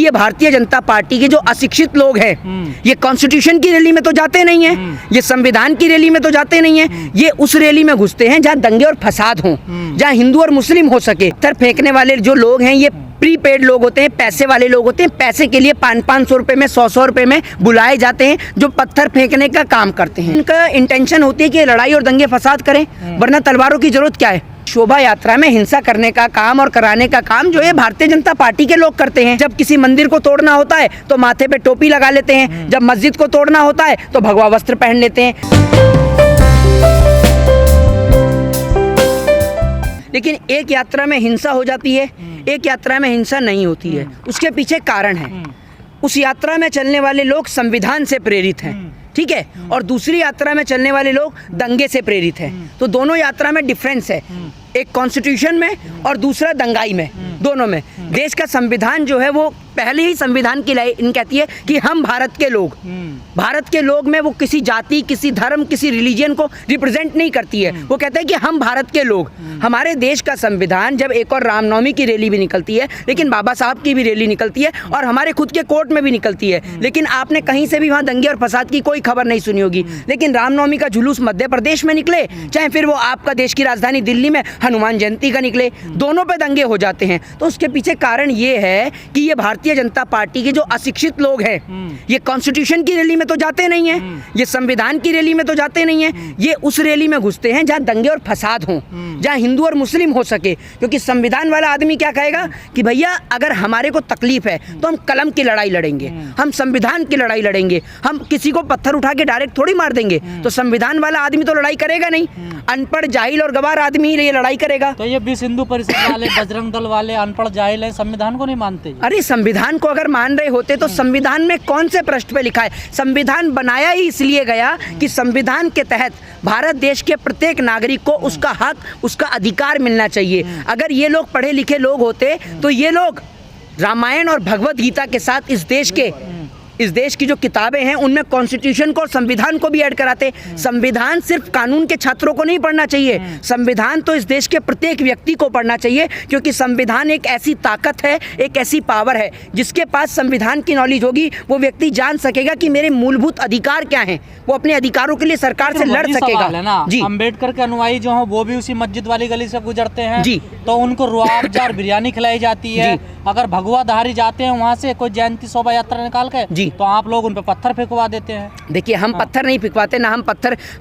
ये भारतीय जनता पार्टी के जो अशिक्षित लोग हैं, ये कॉन्स्टिट्यूशन की रैली में तो जाते नहीं हैं, ये संविधान की रैली में तो जाते नहीं हैं, ये उस रैली में घुसते हैं जहाँ दंगे और फसाद हों, जहाँ हिंदू और मुस्लिम हो सके। पत्थर फेंकने वाले जो लोग हैं ये प्रीपेड लोग होते हैं, पैसे वाले लोग होते हैं। पैसे के लिए 500 रुपए में, 100 रुपए में बुलाए जाते हैं जो पत्थर फेंकने का काम करते हैं। इनका इंटेंशन होती है कि लड़ाई और दंगे फसाद करें, वरना तलवारों की जरूरत क्या है। शोभा यात्रा में हिंसा करने का काम और कराने का काम जो है भारतीय जनता पार्टी के लोग करते हैं। जब किसी मंदिर को तोड़ना होता है तो माथे पे टोपी लगा लेते हैं, जब मस्जिद को तोड़ना होता है तो भगवा वस्त्र पहन लेते हैं। लेकिन एक यात्रा में हिंसा हो जाती है, एक यात्रा में हिंसा नहीं होती है। उसके पीछे कारण है। उस यात्रा में चलने वाले लोग संविधान से प्रेरित हैं, ठीक है, और दूसरी यात्रा में चलने वाले लोग दंगे से प्रेरित हैं। तो दोनों यात्रा में डिफरेंस है, एक कॉन्स्टिट्यूशन में और दूसरा दंगाई में, दोनों में। देश का संविधान जो है वो पहले ही संविधान की लाइन कहती है कि हम भारत के लोग, भारत के लोग में वो किसी जाति, किसी धर्म, किसी रिलीजन को रिप्रेजेंट नहीं करती है। वो कहते हैं कि हम भारत के लोग। हमारे देश का संविधान जब एक और रामनवमी की रैली भी निकलती है, लेकिन बाबा साहब की भी रैली निकलती है और हमारे खुद के कोर्ट में भी निकलती है, लेकिन आपने कहीं से भी वहाँ दंगे और फसाद की कोई खबर नहीं सुनी होगी। लेकिन रामनवमी का जुलूस मध्य प्रदेश में निकले, चाहे फिर वो आपका देश की राजधानी दिल्ली में हनुमान जयंती का निकले, दोनों पे दंगे हो जाते हैं। तो उसके पीछे कारण ये है कि ये भारतीय जनता पार्टी के जो अशिक्षित लोग हैं, ये कॉन्स्टिट्यूशन की रैली में तो जाते नहीं हैं, ये संविधान की रैली में तो जाते नहीं हैं, ये उस रैली में घुसते हैं जहाँ दंगे और फसाद हों, जहाँ हिंदू और मुस्लिम हो सके। क्योंकि संविधान वाला आदमी क्या कहेगा कि भैया अगर हमारे को तकलीफ है तो हम कलम की लड़ाई लड़ेंगे, हम संविधान की लड़ाई लड़ेंगे, हम किसी को पत्थर उठा के डायरेक्ट थोड़ी मार देंगे। तो संविधान वाला आदमी तो लड़ाई करेगा नहीं, अनपढ़ जाहिल और गवार आदमी ही ये लड़ाई करेगा। तो ये विश्व हिंदू परिषद वाले, बजरंग दल वाले अनपढ़ जाहिल हैं, संविधान को नहीं मानते। अरे संविधान को अगर मान रहे होते तो संविधान में कौन से पृष्ठ पे लिखा है? संविधान बनाया ही इसलिए गया कि संविधान के तहत भारत देश के प्रत्येक नागरिक को उसका हक, उसका अधिकार मिलना चाहिए। अगर ये लोग पढ़े लिखे लोग होते तो ये लोग रामायण और भगवत गीता के साथ इस देश की जो किताबें हैं उनमें कॉन्स्टिट्यूशन को और संविधान को भी ऐड कराते। संविधान सिर्फ कानून के छात्रों को नहीं पढ़ना चाहिए, संविधान तो इस देश के प्रत्येक व्यक्ति को पढ़ना चाहिए। क्योंकि संविधान एक ऐसी ताकत है, एक ऐसी पावर है, जिसके पास संविधान की नॉलेज होगी वो व्यक्ति जान सकेगा कि मेरे मूलभूत अधिकार क्या हैं, वो अपने अधिकारों के लिए सरकार से लड़ सकेगा। जी, अम्बेडकर के अनुयायी जो हैं वो भी उसी मस्जिद वाली गली से गुजरते हैं जी, तो उनको रुआबजा और बिरयानी खिलाई जाती है। अगर भगवा धारी जाते हैं वहाँ से कोई जयंती शोभा यात्रा निकाल के जी, तो आप लोग उन पे पत्थर फेंकवा देते हैं। देखिए हम पत्थर नहीं फेंकवाते, ना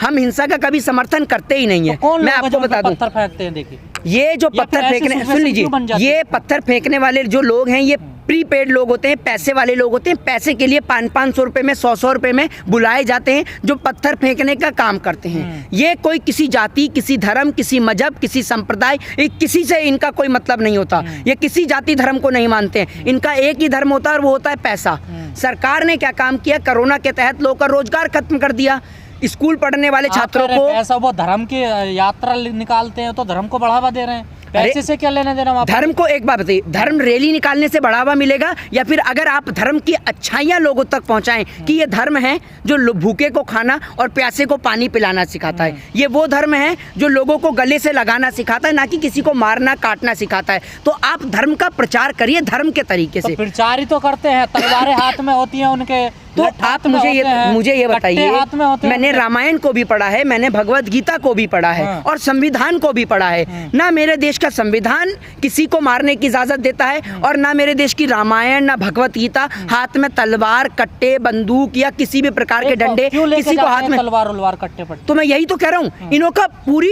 हम हिंसा का कभी समर्थन करते ही नहीं है। तो मैं आपको बता दूं, पत्थर फेंकते हैं। देखिए ये जो पत्थर फेंकने, सुन लीजिए, ये पत्थर फेंकने वाले जो लोग हैं ये प्रीपेड लोग होते हैं, पैसे वाले लोग होते हैं। पैसे के लिए 500 रुपए में, 100 रुपए में बुलाए जाते हैं जो पत्थर फेंकने का काम करते हैं। ये कोई किसी जाति, किसी धर्म, किसी मजहब, किसी संप्रदाय, किसी से इनका कोई मतलब नहीं होता। ये किसी जाति धर्म को नहीं मानते हैं, इनका एक ही धर्म होता है और वो होता है पैसा। सरकार ने क्या काम किया, कोरोना के तहत लोगों का रोजगार खत्म कर दिया। स्कूल पढ़ने वाले छात्रों को पैसा, वो धर्म की यात्रा निकालते हैं तो धर्म को बढ़ावा दे रहे हैं। पैसे से क्या लेना देना? धर्म को एक बात बताइए, धर्म रैली निकालने से बढ़ावा मिलेगा या फिर अगर आप धर्म की अच्छाइयाँ लोगों तक पहुँचाएं कि ये धर्म है जो भूखे को खाना और प्यासे को पानी पिलाना सिखाता है, ये वो धर्म है जो लोगों को गले से लगाना सिखाता है, ना कि किसी को मारना काटना सिखाता है। तो आप धर्म का प्रचार करिए धर्म के तरीके से। प्रचार ही तो करते हैं, तलवारें हाथ में होती हैं उनके। तो आप मुझे ये बताइए, मैंने रामायण को भी पढ़ा है, मैंने भगवत गीता को भी पढ़ा है और संविधान को भी पढ़ा है। ना मेरे देश का संविधान किसी को मारने की इजाजत देता है और ना मेरे देश की रामायण, ना भगवत गीता हाथ में तलवार, कट्टे, बंदूक या किसी भी प्रकार के डंडे किसी को हाथ में तलवार कट्टे पट्टे। तो मैं यही तो कह रहा हूँ,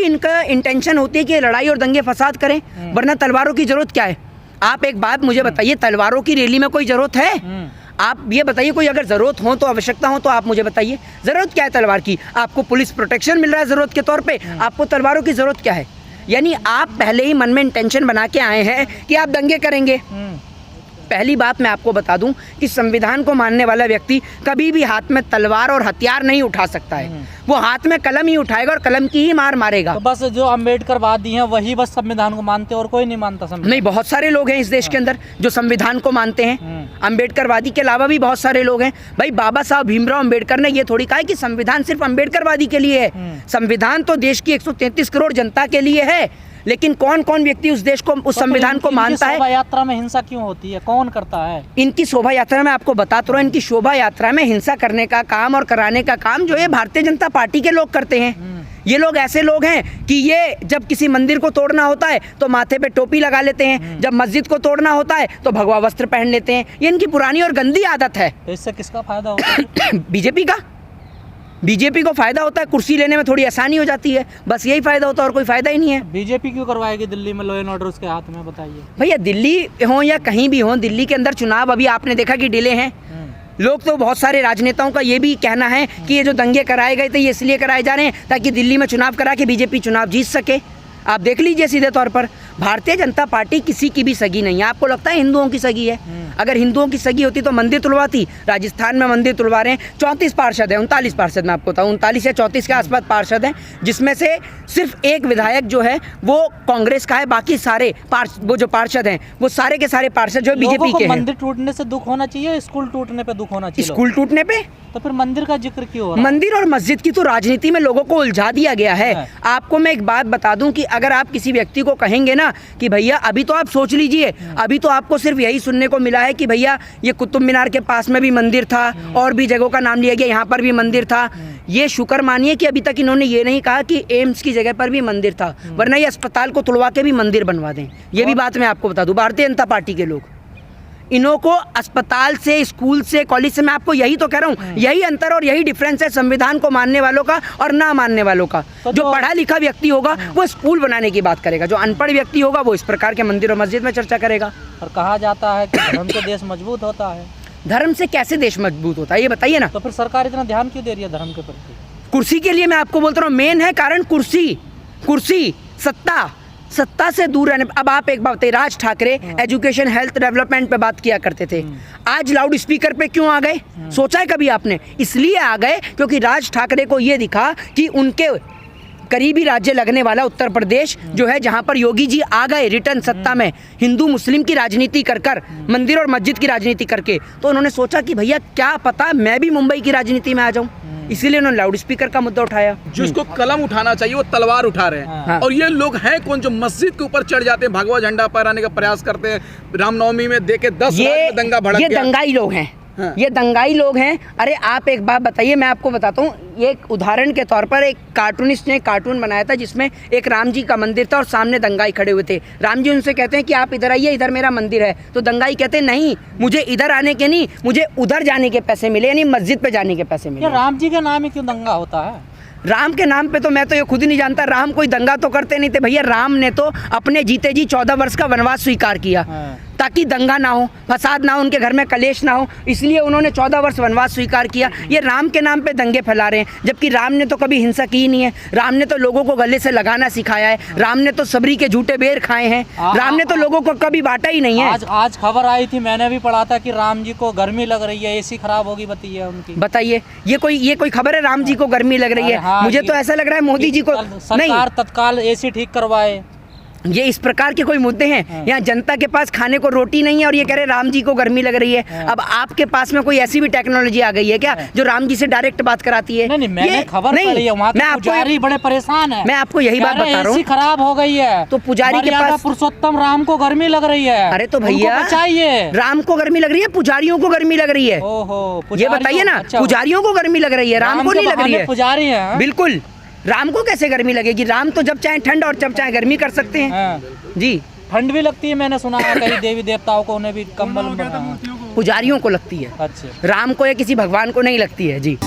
इनका इंटेंशन होती है कि लड़ाई और दंगे फसाद करें, वरना तलवारों की जरूरत क्या है? आप एक बात मुझे बताइए, तलवारों की रैली में कोई जरूरत है? आप ये बताइए, कोई अगर जरूरत हो तो, आवश्यकता हो तो आप मुझे बताइए, जरूरत क्या है तलवार की? आपको पुलिस प्रोटेक्शन मिल रहा है जरूरत के तौर पे, आपको तलवारों की जरूरत क्या है? यानी आप पहले ही मन में इंटेंशन बना के आए हैं कि आप दंगे करेंगे। पहली बात मैं आपको बता दूं कि संविधान को मानने वाला व्यक्ति कभी भी हाथ में तलवार और हथियार नहीं उठा सकता है। वो हाथ में कलम ही उठाएगा और कलम की ही मार मारेगा। तो बस जो अम्बेडकरवादी हैं वही बस संविधान को मानते हैं और कोई नहीं मानता संविधान? नहीं, बहुत सारे लोग हैं इस देश के अंदर जो संविधान को मानते हैं। अम्बेडकरवादी के अलावा भी बहुत सारे लोग हैं। भाई बाबा साहब भीमराव अम्बेडकर ने ये थोड़ी कहा है कि संविधान सिर्फ अम्बेडकरवादी के लिए है। संविधान तो देश की 133 करोड़ जनता के लिए है। लेकिन कौन कौन व्यक्ति उस देश को, उस संविधान को मानता है? शोभा यात्रा में हिंसा क्यों होती है, कौन करता है? इनकी शोभा यात्रा में आपको बता तो रहा हूं, इनकी शोभा यात्रा में हिंसा करने का काम और कराने का काम जो है भारतीय जनता पार्टी के लोग करते हैं। ये लोग ऐसे लोग हैं कि ये जब किसी मंदिर को तोड़ना होता है तो माथे पे टोपी लगा लेते हैं, जब मस्जिद को तोड़ना होता है तो भगवा वस्त्र पहन लेते हैं। ये इनकी पुरानी और गंदी आदत है। इससे किसका फायदा होता है? बीजेपी को फायदा होता है, कुर्सी लेने में थोड़ी आसानी हो जाती है, बस यही फायदा होता है और कोई फायदा ही नहीं है। बीजेपी क्यों करवाएगी दिल्ली में लॉ एंड ऑर्डर उसके हाथ में, बताइए भैया। दिल्ली हो या कहीं भी हो, दिल्ली के अंदर चुनाव अभी आपने देखा कि डिले हैं। लोग तो बहुत सारे राजनेताओं का ये भी कहना है कि ये जो दंगे कराए गए थे ये इसलिए कराए जा रहे हैं ताकि दिल्ली में चुनाव करा के बीजेपी चुनाव जीत सके। आप देख लीजिए सीधे तौर पर भारतीय जनता पार्टी किसी की भी सगी नहीं है। आपको लगता है हिंदुओं की सगी है? अगर हिंदुओं की सगी होती तो मंदिर तुलवाती। राजस्थान में मंदिर तुलवा रहे हैं, 34 पार्षद हैं, 39 पार्षद मैं आपको बताऊँ, 39 या 34 के आसपास पार्षद हैं, जिसमें से सिर्फ एक विधायक जो है वो कांग्रेस का है, बाकी सारे वो जो पार्षद हैं वो सारे के सारे पार्षद जो बीजेपी के हैं। मंदिर टूटने से दुख होना चाहिए, स्कूल टूटने पे दुख होना चाहिए? स्कूल टूटने पे तो फिर मंदिर का जिक्र क्यों हो रहा है? मंदिर और मस्जिद की तो राजनीति में लोगों को उलझा दिया गया है। आपको मैं एक बात बता दूं कि अगर आप किसी व्यक्ति को कहेंगे ना कि भैया अभी तो आप सोच लीजिए, अभी तो आपको सिर्फ यही सुनने को मिला है कि भैया ये कुतुब मीनार के पास में भी मंदिर था और भी जगहों का नाम लिया गया, यहाँ पर भी मंदिर था। ये शुक्र मानिए कि अभी तक इन्होंने ये नहीं कहा कि एम्स की जगह पर भी मंदिर था, वरना ये अस्पताल को तुड़वा के भी मंदिर बनवा दें। ये भी बात मैं आपको बता दूं, भारतीय जनता पार्टी के लोग इन्हों को अस्पताल से, स्कूल से, कॉलेज से, मैं आपको यही तो कह रहा हूँ, यही अंतर और यही डिफरेंस है संविधान को मानने वालों का और ना मानने वालों का। तो जो पढ़ा लिखा व्यक्ति होगा वो स्कूल बनाने की बात करेगा, जो अनपढ़ व्यक्ति होगा वो इस प्रकार के मंदिर और मस्जिद में चर्चा करेगा। और कहा जाता है कि धर्म से देश मजबूत होता है। धर्म से कैसे देश मजबूत होता है ये बताइए ना। तो फिर सरकार इतना ध्यान क्यों दे रही है धर्म के प्रति? कुर्सी के लिए मैं आपको बोलता हूँ, मेन है कारण कुर्सी, सत्ता से दूर रहने। अब आप एक बात बताइए, Raj Thackeray education, health, development पे बात किया करते थे, आज लाउड स्पीकर पे क्यों आ गए? सोचा है कभी आपने? इसलिए आ गए क्योंकि राज ठाकरे को ये दिखा कि उनके करीबी राज्य लगने वाला उत्तर प्रदेश जो है, जहां पर योगी जी आ गए रिटर्न सत्ता में, हिंदू मुस्लिम की राजनीति कर मंदिर और मस्जिद की राजनीति करके, तो उन्होंने सोचा कि भैया क्या पता मैं भी मुंबई की राजनीति में आ जाऊं, इसीलिए उन्होंने लाउड स्पीकर का मुद्दा उठाया। जिसको कलम उठाना चाहिए वो तलवार उठा रहे हैं। हाँ। और ये लोग हैं कौन जो मस्जिद के ऊपर चढ़ जाते हैं, भगवा झंडा फहराने का प्रयास करते हैं, रामनवमी में देखे 10 दंगा भड़क गया। ये दंगाई लोग हैं। हाँ। ये दंगाई लोग हैं। अरे आप एक बात बताइए, मैं आपको बताता हूँ, ये एक उदाहरण के तौर पर एक कार्टूनिस्ट ने कार्टून बनाया था जिसमें एक राम जी का मंदिर था और सामने दंगाई खड़े हुए थे। राम जी उनसे कहते हैं कि आप इधर आइए, इधर मेरा मंदिर है। तो दंगाई कहते हैं नहीं, मुझे इधर आने के नहीं, मुझे उधर जाने के पैसे मिले, यानी मस्जिद पे जाने के पैसे मिले। राम जी के नाम में क्यों दंगा होता है? राम के नाम पे तो मैं तो ये खुद ही नहीं जानता। राम कोई दंगा तो करते नहीं थे भैया। राम ने तो अपने जीते जी 14 वर्ष का वनवास स्वीकार किया ताकि दंगा ना हो, फसाद ना हो, उनके घर में कलेश ना हो, इसलिए उन्होंने 14 वर्ष वनवास स्वीकार किया। ये राम के नाम पे दंगे फैला रहे हैं, जबकि राम ने तो कभी हिंसा की ही नहीं है। राम ने तो लोगों को गले से लगाना सिखाया है। राम ने तो सबरी के झूठे बेर खाए हैं। राम ने तो लोगों को कभी बांटा ही नहीं है। आज खबर आई थी, मैंने भी पढ़ा था कि राम जी को गर्मी लग रही है, एसी खराब होगी, बताइए ये कोई खबर है? राम जी को गर्मी लग रही है? मुझे तो ऐसा लग रहा है मोदी जी को सरकार तत्काल एसी ठीक करवाए। ये इस प्रकार के कोई मुद्दे हैं? यहाँ जनता के पास खाने को रोटी नहीं है और ये कह रहे राम जी को गर्मी लग रही है। अब आपके पास में कोई ऐसी भी टेक्नोलॉजी आ गई है क्या जो राम जी से डायरेक्ट बात कराती है? नहीं, मैंने खबर पढ़ी है, वहाँ के पुजारी बड़े परेशान है। मैं आपको यही बात बता रहा हूँ, खराब हो गई है तो पुजारी के पास पुरुषोत्तम राम को गर्मी लग रही है। अरे तो भैया चाहिए, राम को गर्मी लग रही है, पुजारियों को गर्मी लग रही है। ये बताइए ना, पुजारियों को गर्मी लग रही है, राम को नहीं लग रही है। पुजारी है बिल्कुल, राम को कैसे गर्मी लगेगी? राम तो जब चाहे ठंड और जब चाहे गर्मी कर सकते हैं। जी, ठंड भी लगती है, मैंने सुना है कई देवी देवताओं को, उन्हें भी कंबल पुजारियों को लगती है। अच्छा, राम को या किसी भगवान को नहीं लगती है। जी।